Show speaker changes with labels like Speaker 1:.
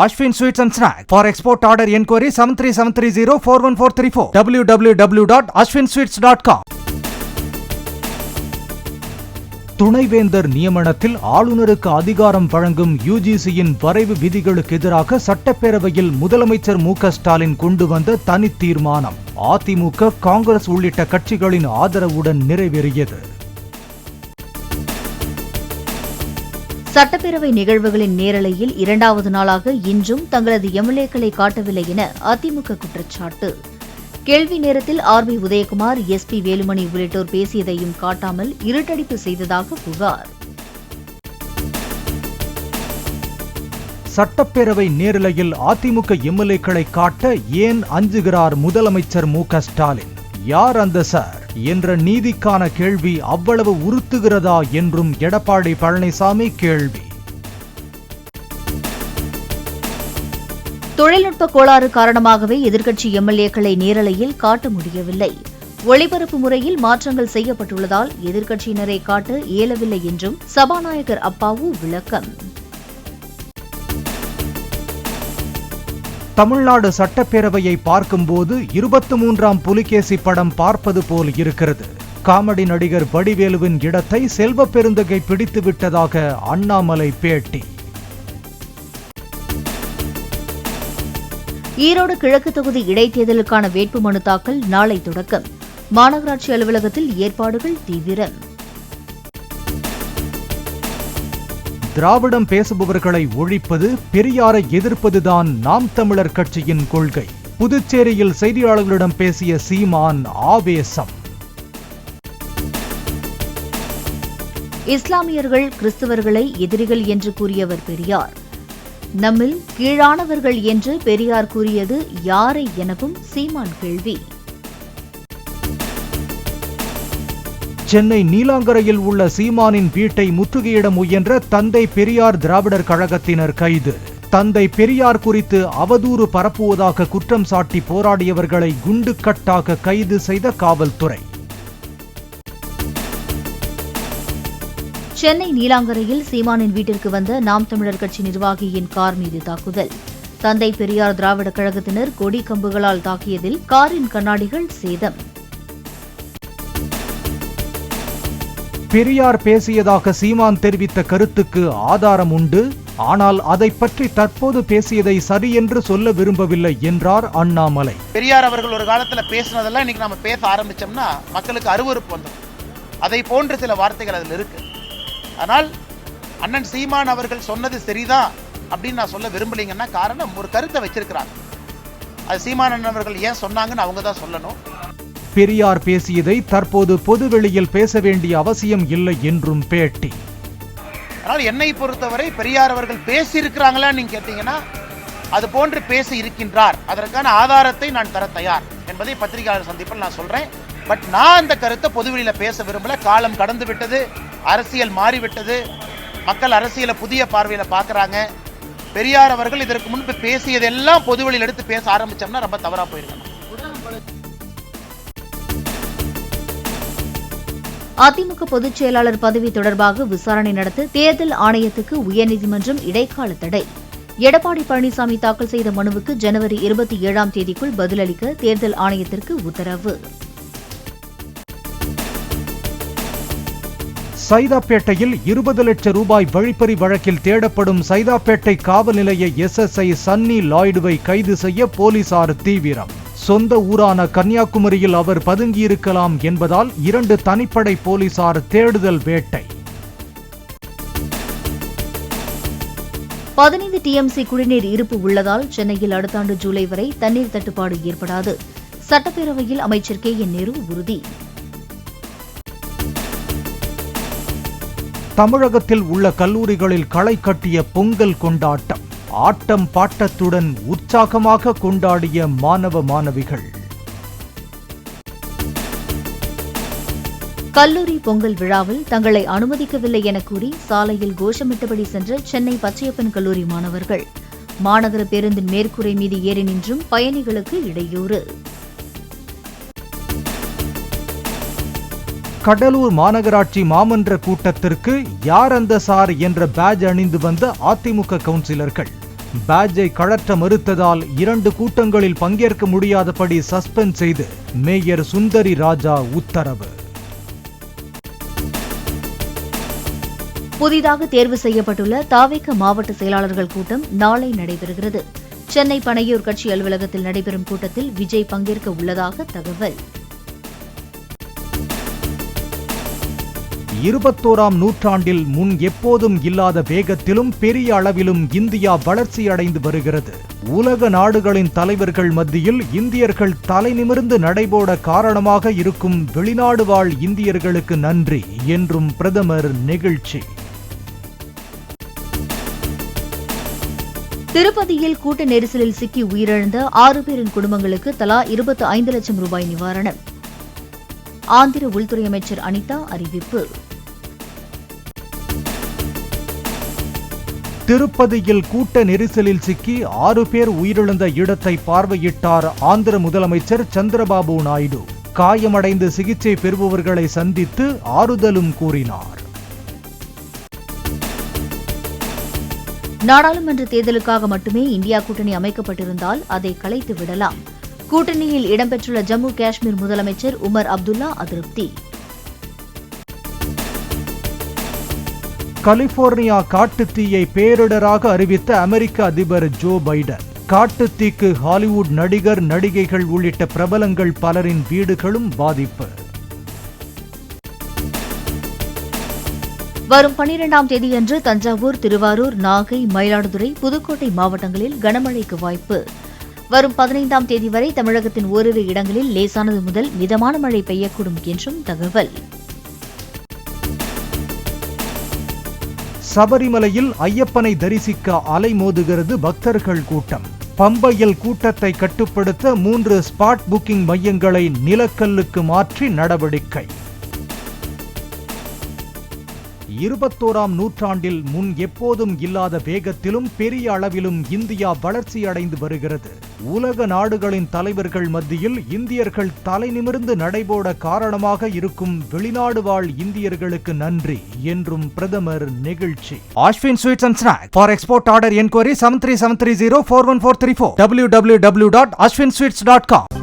Speaker 1: Ashwin Sweets and Snacks. For export order enquiry 73730 www.ashwinsweets.com. துணைவேந்தர் நியமனத்தில் ஆளுநருக்கு அதிகாரம் வழங்கும் யுஜிசியின் வரைவு விதிகளுக்கு எதிராக சட்டப்பேரவையில் முதலமைச்சர் மு.க.ஸ்டாலின் கொண்டு வந்த தனி தீர்மானம் அதிமுக, காங்கிரஸ் உள்ளிட்ட கட்சிகளின் ஆதரவுடன் நிறைவேறியது.
Speaker 2: சட்டப்பேரவை நிகழ்வுகளின் நேரலையில் இரண்டாவது நாளாக இன்றும் தங்களது எம்எல்ஏக்களை காட்டவில்லை என அதிமுக குற்றச்சாட்டு. கேள்வி நேரத்தில் ஆர்.பி. உதயகுமார், எஸ்.பி. வேலுமணி உள்ளிட்டோர் பேசியதையும் காட்டாமல் இருட்டடிப்பு செய்ததாக புகார்.
Speaker 1: சட்டப்பேரவை நேரலையில் அதிமுக எம்எல்ஏக்களை காட்ட ஏன் அஞ்சுகிறார் முதலமைச்சர் மு.க.ஸ்டாலின்? யார் அந்த சார் என்ற நீதிக்கான கேள்வி அவ்வளவு உறுத்துகிறதா என்றும் எடப்பாடி பழனிசாமி கேள்வி.
Speaker 2: தொழில்நுட்ப கோளாறு காரணமாகவே எதிர்க்கட்சி எம்எல்ஏக்களை நேரலையில் காட்ட முடியவில்லை. ஒளிபரப்பு முறையில் மாற்றங்கள் செய்யப்பட்டுள்ளதால் எதிர்க்கட்சியினரை காட்ட இயலவில்லை என்றும் சபாநாயகர் அப்பாவு விளக்கம்.
Speaker 1: தமிழ்நாடு சட்டப்பேரவையை பார்க்கும்போது 23ஆம் புலிகேசி படம் பார்ப்பது போல் இருக்கிறது. காமெடி நடிகர் வடிவேலுவின் இடத்தை செல்வ பெருந்தகை பிடித்து விட்டதாக அண்ணாமலை பேட்டி.
Speaker 2: ஈரோடு கிழக்கு தொகுதி இடைத்தேர்தலுக்கான வேட்புமனு தாக்கல் நாளை தொடக்கம். மாநகராட்சி அலுவலகத்தில் ஏற்பாடுகள் தீவிரம்.
Speaker 1: திராவிடம் பேசுபவர்களை ஒழிப்பது, பெரியாரை எதிர்ப்பதுதான் நாம் தமிழர் கட்சியின் கொள்கை. புதுச்சேரியில் செய்தியாளர்களிடம் பேசிய சீமான் ஆவேசம்.
Speaker 2: இஸ்லாமியர்கள் கிறிஸ்தவர்களை எதிரிகள் என்று கூறியவர் பெரியார். நம்மில் கீழானவர்கள் என்று பெரியார் கூறியது யாரை எனவும் சீமான் கேள்வி.
Speaker 1: சென்னை நீலாங்கரையில் உள்ள சீமானின் வீட்டை முற்றுகையிட முயன்ற தந்தை பெரியார் திராவிடர் கழகத்தினர் கைது. தந்தை பெரியார் குறித்து அவதூறு பரப்புவதாக குற்றம் சாட்டி போராடியவர்களை குண்டுக்கட்டாக கைது செய்த காவல்துறை.
Speaker 2: சென்னை நீலாங்கரையில் சீமானின் வீட்டிற்கு வந்த நாம் தமிழர் கட்சி நிர்வாகியின் கார் மீது தாக்குதல். தந்தை பெரியார் திராவிடர் கழகத்தினர் கொடி கம்புகளால் தாக்கியதில் காரின் கண்ணாடிகள் சேதம்.
Speaker 1: பெரியார் பேசியதாக சீமான் தெரிவித்த கருத்துக்கு ஆதாரம் உண்டு. ஆனால் அதை பற்றி தற்போது பேசியதை சரி என்று சொல்ல விரும்பவில்லை என்றார் அண்ணாமலை.
Speaker 3: பெரியார் அவர்கள் ஒரு காலத்தில் பேசினதெல்லாம் இன்னைக்கு நம்ம பேச ஆரம்பிச்சோம்னா மக்களுக்கு அருவருப்பு வந்துடும். அதை போன்ற சில வார்த்தைகள் அதில் இருக்கு. ஆனால் அண்ணன் சீமான் அவர்கள் சொன்னது சரிதான் அப்படின்னு நான் சொல்ல விரும்பலைங்கன்னா காரணம், ஒரு கருத்தை வச்சிருக்கிறாங்க. அது சீமான் அண்ணன் அவர்கள் ஏன் சொன்னாங்கன்னு அவங்க தான் சொல்லணும்.
Speaker 1: பெரியார் பேசியதை தற்போது பொதுவெளியில் பேச வேண்டிய அவசியம் இல்லை என்றும் பேட்டி.
Speaker 3: ஆனால் என்னை பொறுத்தவரை பெரியார் அவர்கள் பேசி இருக்கிறாங்களா நீங்க கேட்டீங்கன்னா அது போன்று பேசி இருக்கின்றார். அதற்கான ஆதாரத்தை நான் தர தயார் என்பதை பத்திரிகையாளர் சந்திப்பில் நான் சொல்றேன். பட் நான் அந்த கருத்தை பொதுவெளியில பேச விரும்பல. காலம் கடந்து விட்டது, அரசியல் மாறிவிட்டது, மக்கள் அரசியலை புதிய பார்வையில பாக்குறாங்க. பெரியார் அவர்கள் இதற்கு முன்பு பேசியதெல்லாம் பொதுவெளியில் எடுத்து பேச ஆரம்பிச்சோம்னா ரொம்ப தவறா போயிருக்கணும்.
Speaker 2: அதிமுக பொதுச் செயலாளர் பதவி தொடர்பாக விசாரணை நடத்த தேர்தல் ஆணையத்துக்கு உயர்நீதிமன்றம் இடைக்கால தடை. எடப்பாடி பழனிசாமி தாக்கல் செய்த மனுவுக்கு ஜனவரி 27ஆம் தேதிக்குள் பதிலளிக்க தேர்தல் ஆணையத்திற்கு உத்தரவு.
Speaker 1: சைதாப்பேட்டையில் 20 லட்சம் ரூபாய் வழிப்பறி வழக்கில் தேடப்படும் சைதாப்பேட்டை காவல் நிலைய எஸ்எஸ்ஐ சன்னி லாய்டுவை கைது செய்ய போலீசார் தீவிரம். சொந்த ஊரான கன்னியாகுமரியில் அவர் பதுங்கியிருக்கலாம் என்பதால் 2 தனிப்படை போலீசார் தேடுதல் வேட்டை.
Speaker 2: 15 டிஎம்சி குடிநீர் இருப்பு உள்ளதால் சென்னையில் அடுத்த ஆண்டு ஜூலை வரை தண்ணீர் தட்டுப்பாடு ஏற்படாது. சட்டப்பேரவையில் அமைச்சர் கே.என். நேரு உறுதி.
Speaker 1: தமிழகத்தில் உள்ள கல்லூரிகளில் களை கட்டிய பொங்கல் கொண்டாட்டம். ஆட்டம் பாட்டத்துடன் உற்சாகமாக கொண்டாடிய மாணவ மாணவிகள்.
Speaker 2: கல்லூரி பொங்கல் விழாவில் தங்களை அனுமதிக்கவில்லை என கூறி சாலையில் கோஷமிட்டபடி சென்ற சென்னை பச்சையப்பன் கல்லூரி மாணவர்கள். மாநகர பேருந்தின் மேற்கூரை மீது ஏறி நின்றும் பயணிகளுக்கு இடையூறு.
Speaker 1: கடலூர் மாநகராட்சி மாமன்ற கூட்டத்திற்கு யார் அந்த சார் என்ற பேட்ஜ் அணிந்து வந்த அதிமுக கவுன்சிலர்கள். பேட்ஜை கழற்ற மறுத்ததால் 2 கூட்டங்களில் பங்கேற்க முடியாதபடி சஸ்பெண்ட் செய்து மேயர் சுந்தரி ராஜா உத்தரவு.
Speaker 2: புதிதாக தேர்வு செய்யப்பட்டுள்ள தாவேக மாவட்ட செயலாளர்கள் கூட்டம் நாளை நடைபெறுகிறது. சென்னை பனையூர் கட்சி அலுவலகத்தில் நடைபெறும் கூட்டத்தில் விஜய் பங்கேற்க உள்ளதாக தகவல்.
Speaker 1: 21ஆம் நூற்றாண்டில் முன் எப்போதும் இல்லாத வேகத்திலும் பெரிய அளவிலும் இந்தியா வளர்ச்சியடைந்து வருகிறது. உலக நாடுகளின் தலைவர்கள் மத்தியில் இந்தியர்கள் தலைநிமிர்ந்து நடைபோட காரணமாக இருக்கும் வெளிநாடு வாழ் இந்தியர்களுக்கு நன்றி என்றும் பிரதமர் நெகிழ்ச்சி.
Speaker 2: திருப்பதியில் கூட்ட நெரிசலில் சிக்கி உயிரிழந்த 6 பேரின் குடும்பங்களுக்கு தலா 25 லட்சம் ரூபாய் நிவாரணம். ஆந்திர உள்துறை அமைச்சர் அனிதா அறிவிப்பு.
Speaker 1: திருப்பதியில் கூட்ட நெரிசலில் சிக்கி 6 பேர் உயிரிழந்த இடத்தை பார்வையிட்டார் ஆந்திர முதலமைச்சர் சந்திரபாபு நாயுடு. காயமடைந்து சிகிச்சை பெறுபவர்களை சந்தித்து ஆறுதலும் கூறினார்.
Speaker 2: நாடாளுமன்ற தேர்தலுக்காக மட்டுமே இந்தியா கூட்டணி அமைக்கப்பட்டிருந்தால் அதை கலைத்து விடலாம். கூட்டணியில் இடம்பெற்றுள்ள ஜம்மு காஷ்மீர் முதலமைச்சர் உமர் அப்துல்லா அதிருப்தி.
Speaker 1: கலிபோர்னியா காட்டுத்தீயை பேரிடராக அறிவித்த அமெரிக்க அதிபர் ஜோ பைடன். காட்டுத்தீக்கு ஹாலிவுட் நடிகர் நடிகைகள் உள்ளிட்ட பிரபலங்கள் பலரின் வீடுகளும் பாதிப்பு.
Speaker 2: வரும் 12ஆம் தேதியன்று தஞ்சாவூர், திருவாரூர், நாகை, மயிலாடுதுறை, புதுக்கோட்டை மாவட்டங்களில் கனமழைக்கு வாய்ப்பு. வரும் 15ஆம் தேதி வரை தமிழகத்தின் ஓரிரு இடங்களில் லேசானது முதல் மிதமான மழை பெய்யக்கூடும் என்றும் தகவல்.
Speaker 1: சபரிமலையில் ஐயப்பனை தரிசிக்க அலைமோதுகிறது பக்தர்கள் கூட்டம். பம்பையில் கூட்டத்தை கட்டுப்படுத்த 3 ஸ்பாட் புக்கிங் மையங்களை நிலக்கல்லுக்கு மாற்றி நடவடிக்கை. 21ஆம் நூற்றாண்டில் முன் எப்போதும் இல்லாத வேகத்திலும் பெரிய அளவிலும் இந்தியா வளர்ச்சியடைந்து வருகிறது. உலக நாடுகளின் தலைவர்கள் மத்தியில் இந்தியர்கள் தலைநிமிர்ந்து நடைபோட காரணமாக இருக்கும் வெளிநாடு வாழ் இந்தியர்களுக்கு நன்றி என்றும் பிரதமர் நெகிழ்ச்சி. Ashwin Sweets and Snacks. For export order enquiry 7373041434 www.ashwinsweets.com.